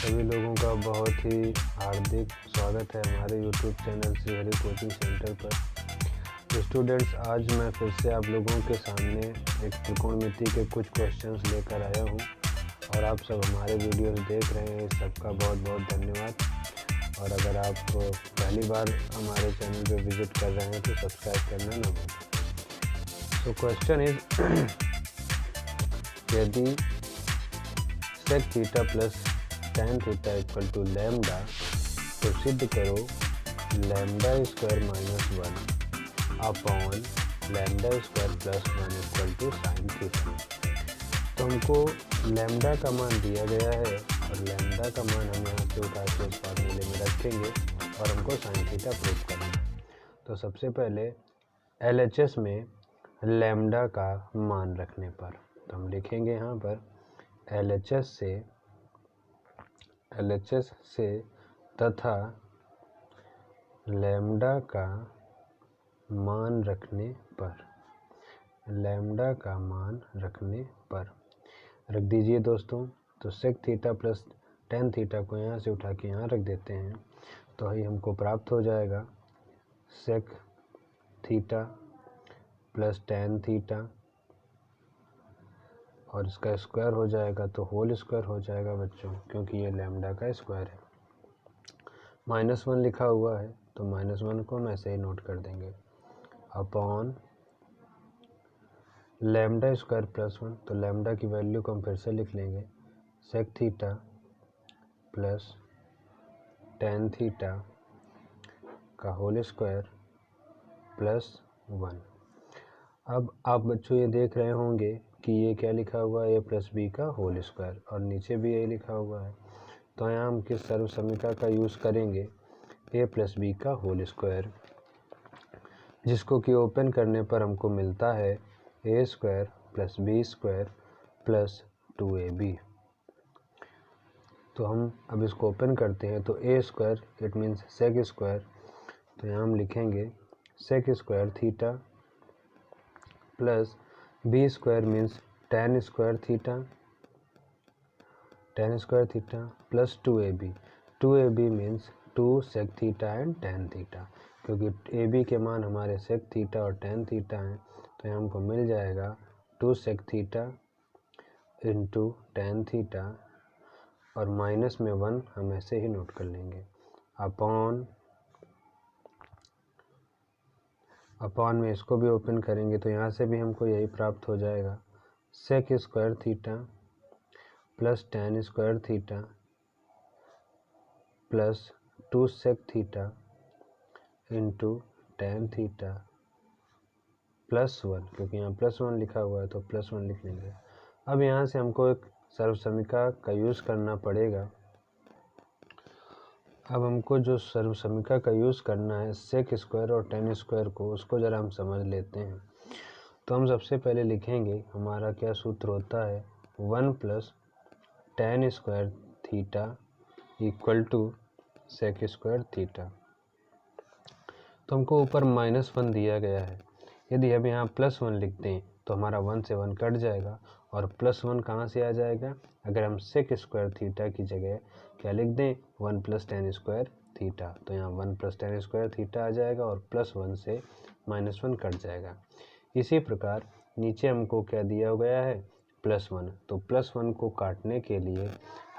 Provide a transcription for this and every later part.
सभी लोगों का बहुत ही हार्दिक स्वागत है हमारे YouTube channel Shri Hari coaching centre पर। तो स्टूडेंट्स, आज मैं फिर से आप लोगों के सामने एक त्रिकोणमिति के कुछ क्वेश्चंस लेकर आया हूं और आप सब हमारे वीडियोस देख रहे हैं, इस सबका बहुत बहुत धन्यवाद। और अगर आप पहली बार हमारे चैनल पर विजिट कर रहे हैं तो सब्सक्राइब करना ना भूलें। तो क्वेश्चन इज यदि sec theta plus tan theta equal to lambda, तो सिद्ध करो lambda square minus 1 upon lambda square plus 1 equal to sine theta. तो हमको लैम्डा का मान दिया गया है और लैम्डा का मान हम यहाँ से उठा के इस फार्मूले में रखेंगे और हमको साइन थीटा प्रूव करना है। तो सबसे पहले LHS में लैम्डा का मान रखने पर तो हम लिखेंगे यहाँ पर LHS से तथा लैम्डा का मान रखने पर रख दीजिए दोस्तों। तो sec theta plus tan theta को यहाँ से उठा के यहाँ रख देते हैं, तो ही हमको प्राप्त हो जाएगा sec theta plus tan theta और इसका स्क्वायर हो जाएगा तो होल स्क्वायर हो जाएगा बच्चों, क्योंकि ये लैम्डा का स्क्वायर है। -1 लिखा हुआ है तो -1 को हम ऐसे ही नोट कर देंगे अपॉन लैम्डा स्क्वायर प्लस 1। तो लैम्डा की वैल्यू को हम फिर से लिख लेंगे sec theta plus tan theta का होल स्क्वायर प्लस 1। अब आप बच्चों ये देख रहे होंगे कि ये क्या लिखा हुआ है, a प्लस बी का होल स्क्वायर, और नीचे भी यही लिखा हुआ है। तो यहाँ हम किस सर्वसमीका का यूज़ करेंगे, a प्लस बी का होल स्क्वायर, जिसको कि ओपन करने पर हमको मिलता है a square plus B square plus 2ab। तो हम अब इसको ओपन करते हैं तो a square it means sec square, तो यहाँ हम लिखेंगे sec square theta plus B square means tan square theta plus 2ab means 2 sec theta and tan theta, क्योंकि ab के मान हमारे सेक थीटा और टेन थीटा हैं। तो यहाँ हमको मिल जाएगा 2 sec theta into tan theta और माइनस में 1 हम ऐसे ही नोट कर लेंगे अपॉन में इसको भी ओपन करेंगे तो यहाँ से भी हमको यही प्राप्त हो जाएगा sec square theta plus tan square theta plus 2 sec theta into tan theta plus 1, क्योंकि यहाँ प्लस 1 लिखा हुआ है तो प्लस 1 लिख लेंगे। अब यहाँ से हमको एक सर्वसमीका का यूज़ करना पड़ेगा। अब हमको जो सर्वसमीका का यूज़ करना है सेक स्क्वायर और टेन स्क्वायर को, उसको ज़रा हम समझ लेते हैं। तो हम सबसे पहले लिखेंगे हमारा क्या सूत्र होता है 1 plus tan square theta equal to sec square theta. तो हमको ऊपर -1 दिया गया है, यदि अब यहाँ +1 लिख दें तो हमारा 1 से 1 कट जाएगा और +1 कहाँ से आ जाएगा, अगर हम सेक स्क्वायर थीटा की जगह क्या लिख दें 1 प्लस टेन स्क्वायर थीटा, तो यहाँ 1 प्लस टेन स्क्वायर थीटा आ जाएगा और +1 से -1 कट जाएगा। इसी प्रकार नीचे हमको क्या दिया गया है +1, तो +1 को काटने के लिए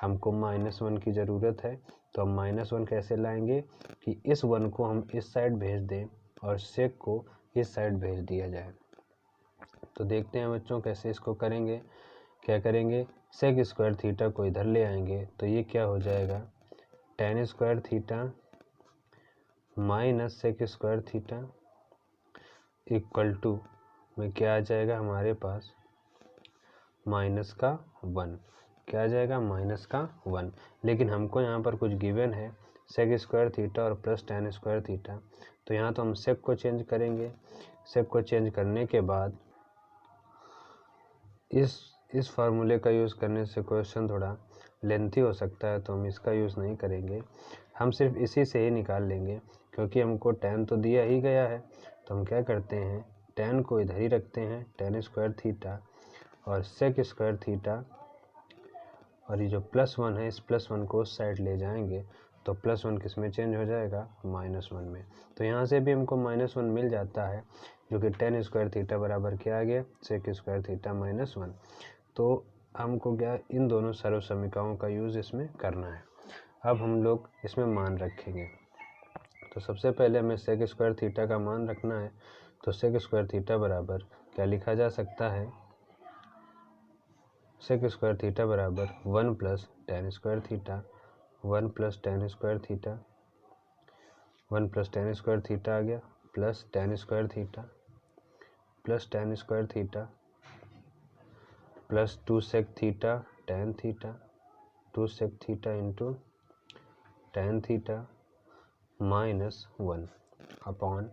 हमको -1 की ज़रूरत है। तो हम -1 कैसे लाएंगे कि इस 1 को हम इस साइड भेज दें और सेक को इस साइड भेज दिया जाए। तो देखते हैं बच्चों कैसे इसको करेंगे। क्या करेंगे, सेक स्क्वायर थीटा को इधर ले आएंगे तो ये क्या हो जाएगा tan square theta minus sec square theta equal to में क्या आ जाएगा हमारे पास -1। क्या आ जाएगा -1। लेकिन हमको यहाँ पर कुछ गिवन है सेक स्क्वायर थीटा और प्लस टेन स्क्वायर थीटा, तो यहाँ तो हम सेक को चेंज करेंगे। सेक को चेंज करने के बाद इस फार्मूले का यूज़ करने से क्वेश्चन थोड़ा लेंथी हो सकता है, तो हम इसका यूज़ नहीं करेंगे। हम सिर्फ इसी से ही निकाल लेंगे, क्योंकि हमको टेन तो दिया ही गया है। तो हम क्या करते हैं, टेन को इधर ही रखते हैं टेन स्क्वायर थीटा और सेक स्क्वायर थीटा और ये जो +1 है, इस +1 को उस साइड ले जाएंगे तो +1 किस में चेंज हो जाएगा, -1 में। तो यहाँ से भी हमको -1 मिल जाता है, जो कि tan स्क्वायर थीटा बराबर क्या आ गया, sec स्क्वायर थीटा -1। तो हमको क्या इन दोनों सर्व समीकरणों का यूज़ इसमें करना है। अब हम लोग इसमें मान रखेंगे। तो सबसे पहले हमें सेक स्क्वायर थीटा का मान रखना है। तो सेक स्क्वायर थीटा बराबर क्या लिखा जा सकता है, सेक स्क्वायर थीटा बराबर 1 + tan square theta, 1 + tan square theta, 1 + tan square theta आ गया, plus tan square theta, plus tan square theta, plus 2 sec theta tan theta, 2 sec theta into tan theta -1 upon,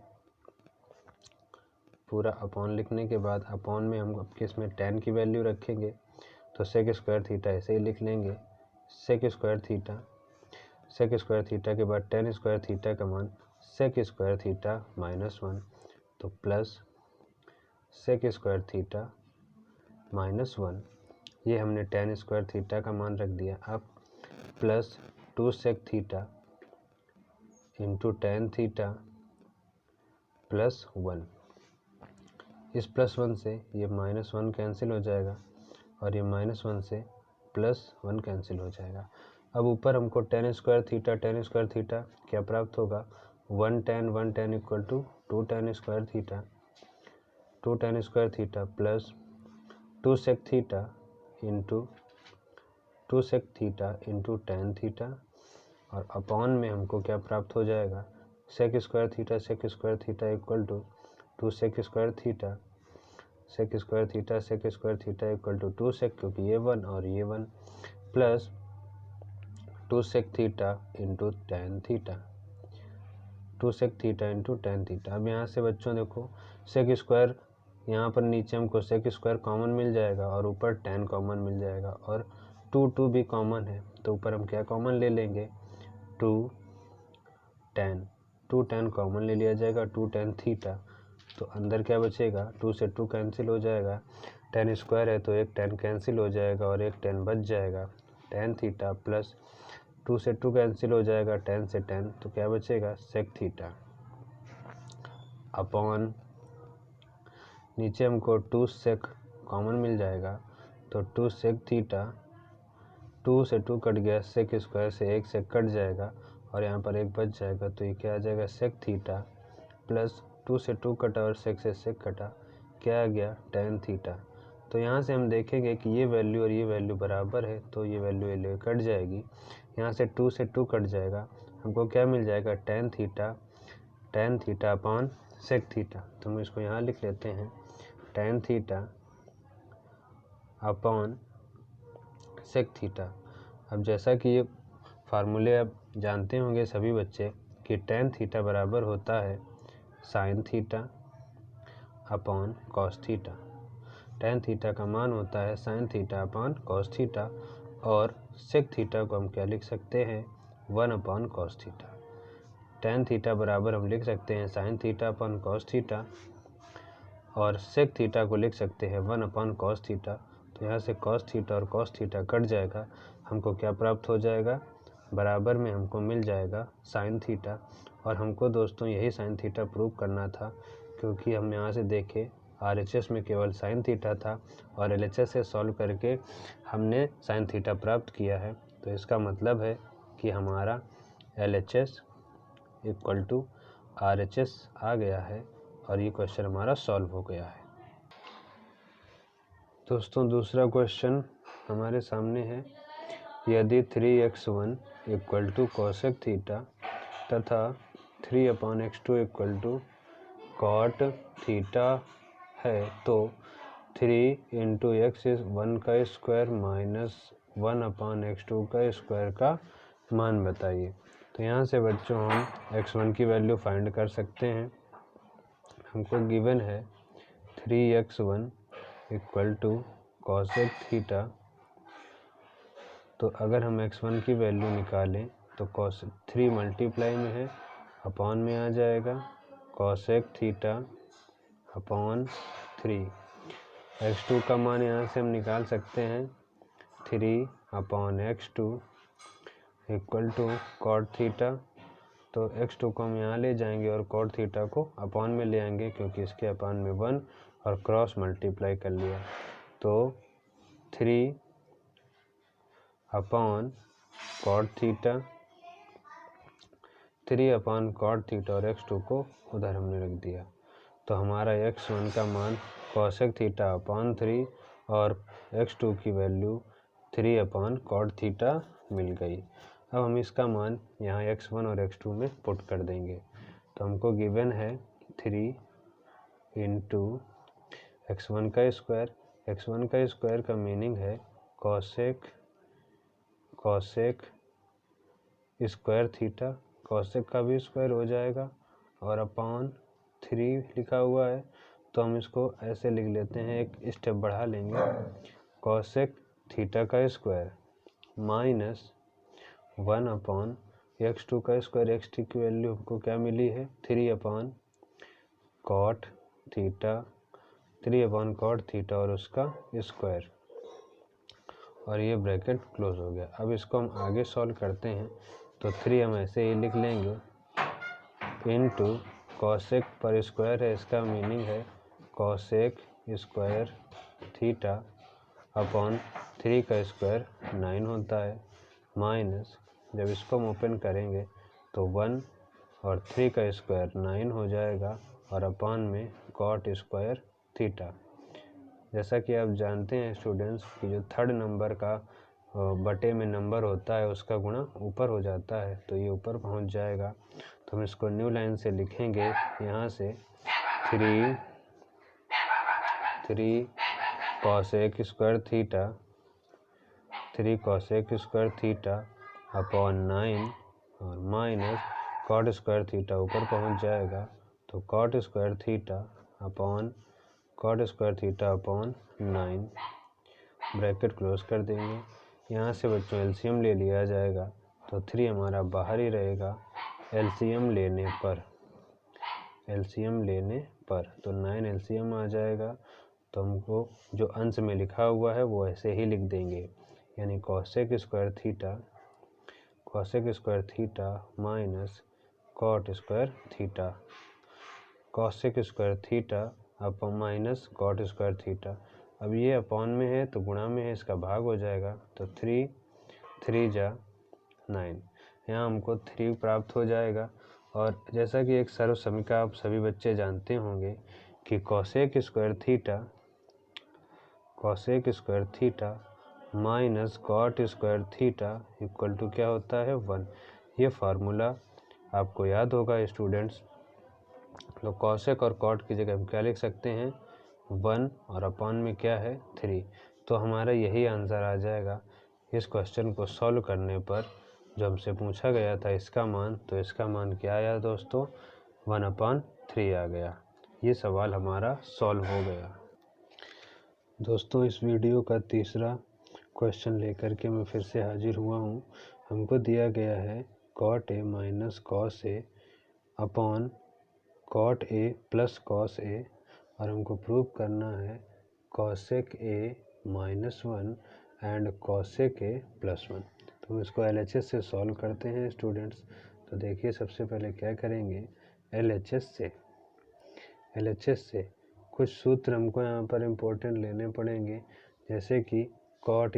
पूरा अपॉन लिखने के बाद upon में हम किस में tan की वैल्यू रखेंगे, तो सेक स्क्वायर थीटा ऐसे ही लिख लेंगे, sec square theta, sec square theta के बाद tan स्क्वायर थीटा का मान सेक स्क्वायर थीटा -1, तो प्लस सेक स्क्वायर थीटा -1, ये हमने tan स्क्वायर थीटा का मान रख दिया। अब plus 2 sec theta into tan theta +1, इस +1 से ये -1 कैंसिल हो जाएगा और ये -1 से +1 कैंसिल हो जाएगा। अब ऊपर हमको tan स्क्वायर थीटा क्या प्राप्त होगा, 1 tan equal to 2 tan square theta, 2 tan square theta plus 2 sec theta into 2 sec theta into tan theta, और अपॉन में हमको क्या प्राप्त हो जाएगा, sec square theta equal to 2 sec square theta, sec square theta equal to 2 sec, क्योंकि ये 1 और ये 1, plus 2 sec theta into tan theta, 2 sec theta into tan theta. अब यहाँ से बच्चों देखो सेक स्क्वायर, यहाँ पर नीचे हमको सेक स्क्वायर कॉमन मिल जाएगा और ऊपर tan कॉमन मिल जाएगा, और 2 भी कॉमन है, तो ऊपर हम क्या कॉमन ले लेंगे, 2 tan कॉमन ले लिया जाएगा, 2 tan थीटा, तो अंदर क्या बचेगा, 2 से 2 कैंसिल हो जाएगा, tan स्क्वायर है तो एक tan कैंसिल हो जाएगा और एक tan बच जाएगा, tan थीटा प्लस 2 से 2 कैंसिल हो जाएगा, tan से tan, तो क्या बचेगा, सेक थीटा अपॉन, नीचे हमको 2 sec कॉमन मिल जाएगा, तो 2 sec थीटा, 2 से 2 कट गया, सेक स्क्वायर से 1 sec कट जाएगा और यहाँ पर 1 बच जाएगा, तो ये क्या आ जाएगा, सेक थीटा प्लस 2 से 2 कटा और सेक से सेक कटा, क्या आ गया, tan थीटा। तो यहाँ से हम देखेंगे कि ये वैल्यू और ये वैल्यू बराबर है, तो ये वैल्यू कट जाएगी, यहाँ से 2 से 2 कट जाएगा, हमको क्या मिल जाएगा, tan theta upon sec theta. तो हम इसको यहाँ लिख लेते हैं, tan theta upon sec theta. अब जैसा कि ये फार्मूले आप जानते होंगे सभी बच्चे कि tan थीटा बराबर होता है sine theta upon cos theta, tan theta का मान होता है sine theta upon cos theta, और सेक थीटा को हम क्या लिख सकते हैं, 1 upon cos theta. tan theta बराबर हम लिख सकते हैं sine theta upon cos theta, और सेक थीटा को लिख सकते हैं 1 अपॉन कॉस थीटा। तो यहाँ से कॉस थीटा और कॉस थीटा कट जाएगा, हमको क्या प्राप्त हो जाएगा, बराबर में हमको मिल जाएगा साइन थीटा। और हमको दोस्तों यही साइन थीटा प्रूव करना था, क्योंकि हम यहाँ से देखें RHS में केवल साइन थीटा था और LHS से सॉल्व करके हमने साइन थीटा प्राप्त किया है। तो इसका मतलब है कि हमारा LHS इक्वल टू RHS आ गया है और ये क्वेश्चन हमारा सॉल्व हो गया है। दोस्तों दूसरा क्वेश्चन हमारे सामने है, यदि 3x1 equal to cosec theta तथा 3/x2 equal to cot theta है, तो 3 × x इज 1 का स्क्वायर माइनस 1/x2 का स्क्वायर का मान बताइए। तो यहाँ से बच्चों हम x1 की वैल्यू फाइंड कर सकते हैं। हमको गिवन है 3x1 equal to cosec theta, तो अगर हम x1 की वैल्यू निकालें तो कॉस 3 मल्टीप्लाई में है, अपॉन में आ जाएगा कॉसेक थीटा अपॉन 3। x2 का मान यहाँ से हम निकाल सकते हैं 3 upon x2 equal to cot theta. तो x2 को हम यहाँ ले जाएंगे और कॉट थीटा को अपॉन में ले आएंगे, क्योंकि इसके अपॉन में 1 और क्रॉस मल्टीप्लाई कर लिया। तो 3 upon cot theta, 3 upon cot theta और x2 को उधर हमने रख दिया। तो हमारा x1 का मान कॉसेक थीटा अपॉन 3 और x2 की वैल्यू 3 अपॉन कॉट थीटा मिल गई। अब हम इसका मान यहाँ x1 और x2 में पुट कर देंगे। तो हमको गिवन है 3 इंटू x1 का स्क्वायर। x1 का स्क्वायर का मीनिंग है कॉसेक स्क्वायर थीटा, कॉसेक का भी स्क्वायर हो जाएगा और अपॉन 3 लिखा हुआ है। तो हम इसको ऐसे लिख लेते हैं, एक स्टेप बढ़ा लेंगे, कॉसेक थीटा का स्क्वायर माइनस 1 अपॉन x2 का स्क्वायर। x2 की वैल्यू हमको क्या मिली है 3 upon cot theta, 3 upon cot theta और उसका स्क्वायर, और ये ब्रैकेट क्लोज हो गया। अब इसको हम आगे सॉल्व करते हैं। तो 3 हम ऐसे ही लिख लेंगे इनटू कॉसेक पर स्क्वायर है, इसका मीनिंग है कॉसेक स्क्वायर थीटा अपॉन 3 का स्क्वायर 9 होता है, माइनस जब इसको हम ओपन करेंगे तो 1 और 3 का स्क्वायर 9 हो जाएगा और अपॉन में कॉट स्क्वायर थीटा। जैसा कि आप जानते हैं स्टूडेंट्स कि जो थर्ड नंबर का बटे में नंबर होता है उसका गुणा ऊपर हो जाता है, तो ये ऊपर पहुंच जाएगा। तो हम इसको न्यू लाइन से लिखेंगे यहाँ से 3 cosec square theta, 3 cosec square theta upon 9 और माइनस कॉट स्क्वायर थीटा ऊपर पहुंच जाएगा। तो cot square theta upon 9 bracket close कर देंगे। यहाँ से बच्चों एलसीएम ले लिया जाएगा, तो 3 हमारा बाहर ही रहेगा। एलसीएम लेने पर तो 9 एलसीएम आ जाएगा। तो हमको जो अंश में लिखा हुआ है वो ऐसे ही लिख देंगे, यानी cosec square theta minus cot square theta, cosec square theta upon minus cot square theta. अब ये अपॉन में है तो गुणा में है, इसका भाग हो जाएगा। तो 3 जा 9, यहाँ हमको 3 प्राप्त हो जाएगा। और जैसा कि एक सर्व समीकरण आप सभी बच्चे जानते होंगे कि cosec square theta minus cot square theta equal to क्या होता है 1। ये फार्मूला आपको याद होगा स्टूडेंट्स। तो कॉसेक और कॉट की जगह हम क्या लिख सकते हैं 1 और अपॉन में क्या है 3। तो हमारा यही आंसर आ जाएगा इस क्वेश्चन को सॉल्व करने पर। जो हमसे पूछा गया था इसका मान, तो इसका मान क्या आया दोस्तों 1/3 आ गया। ये सवाल हमारा सॉल्व हो गया। दोस्तों इस वीडियो का तीसरा क्वेश्चन लेकर के मैं फिर से हाजिर हुआ हूँ। हमको दिया गया है cot A minus cos A upon cot A plus cos A, और हमको प्रूव करना है cosec A -1 and cosec A +1। तो हम इसको LHS से सॉल्व करते हैं स्टूडेंट्स। तो देखिए सबसे पहले क्या करेंगे, LHS से कुछ सूत्र हमको यहाँ पर इम्पोर्टेंट लेने पड़ेंगे, जैसे कि कॉट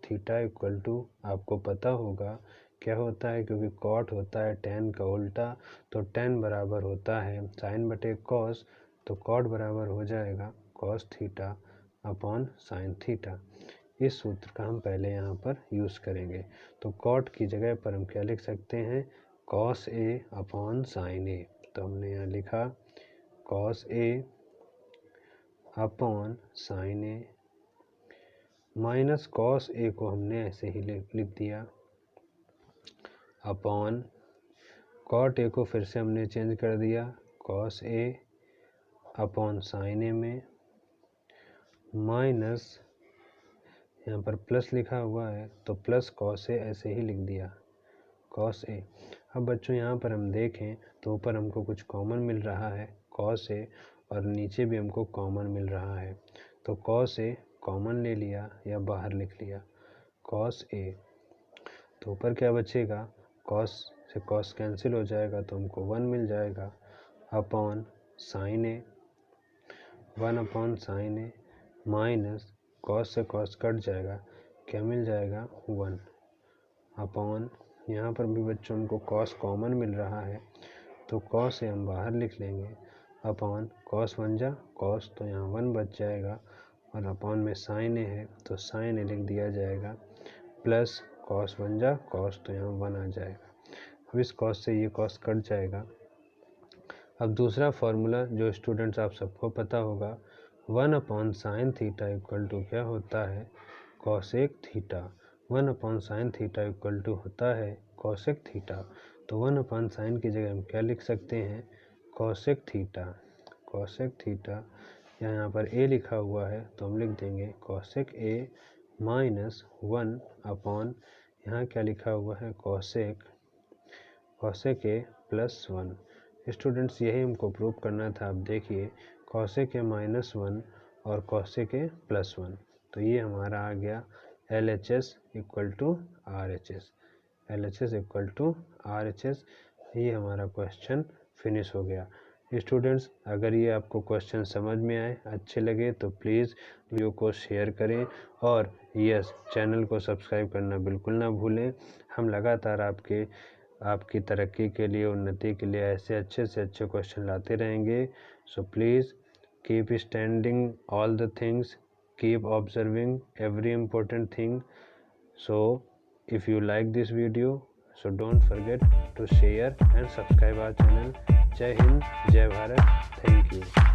थीटा इक्वल टू आपको पता होगा क्या होता है, क्योंकि कॉट होता है tan का उल्टा, तो tan बराबर होता है साइन बटे कॉस। तो कॉट बराबर हो जाएगा cos theta upon sine theta. इस सूत्र का हम पहले यहाँ पर यूज़ करेंगे। तो कॉट की जगह पर हम क्या लिख सकते हैं कॉस ए अपॉन साइन ए। तो हमने यहाँ लिखा cos A upon sine A, minus cos ए को हमने ऐसे ही लिख दिया अपॉन कॉट ए को फिर से हमने चेंज कर दिया कॉस ए अपॉन साइन ए में, माइनस यहाँ पर प्लस लिखा हुआ है तो प्लस कॉस ए ऐसे ही लिख दिया कॉस ए। अब बच्चों यहाँ पर हम देखें तो ऊपर हमको कुछ कॉमन मिल रहा है कॉस ए, और नीचे भी हमको कॉमन मिल रहा है। तो कॉस ए कॉमन ले लिया या बाहर लिख लिया, कॉस ए, तो ऊपर क्या बचेगा, कॉस से कॉस कैंसिल हो जाएगा तो हमको 1 मिल जाएगा अपॉन साइन ए, 1 अपॉन साइन ए माइनस कॉस से कॉस कट जाएगा, क्या मिल जाएगा 1 अपॉन, यहाँ पर भी बच्चों हमको कॉस कॉमन मिल रहा है तो कॉस से हम बाहर लिख लेंगे अपॉन कॉस 1 जा कॉस, तो यहाँ 1 बच जाएगा और अपॉन में साइन ए है तो साइन ए लिख दिया जाएगा प्लस कॉस 1 जा कॉस, तो यहाँ 1 आ जाएगा। अब इस कॉस से ये कॉस कट जाएगा। अब दूसरा फार्मूला जो स्टूडेंट्स आप सबको पता होगा, 1 upon sine theta equal to क्या होता है, cosec theta. 1 upon sine theta equal to होता है कॉसेक थीटा, तो 1 अपॉन साइन की जगह हम क्या लिख सकते हैं, कॉसेक थीटा। कॉसेक थीटा यहाँ पर ए लिखा हुआ है तो हम लिख देंगे कॉसेक ए माइनस 1 अपॉन, यहाँ क्या लिखा हुआ है, कॉसेक ए प्लस 1। स्टूडेंट्स यही हमको प्रूव करना था। अब देखिए कॉसेक ए माइनस 1 और कॉसेक ए प्लस 1, तो ये हमारा आ गया LHS equal to RHS। LHS equal to RHS, ये हमारा क्वेश्चन फिनिश हो गया। स्टूडेंट्स अगर ये आपको क्वेश्चन समझ में आए, अच्छे लगे तो प्लीज़ वीडियो को शेयर करें और यस चैनल को सब्सक्राइब करना बिल्कुल ना भूलें। हम लगातार आपकी तरक्की के लिए, उन्नति के लिए ऐसे अच्छे से अच्छे क्वेश्चन लाते रहेंगे। So please keep standing all the things, keep observing every important thing. So if you like this video, so don't forget to share and subscribe our channel. Jai Hind, Jai Bharat. Thank you.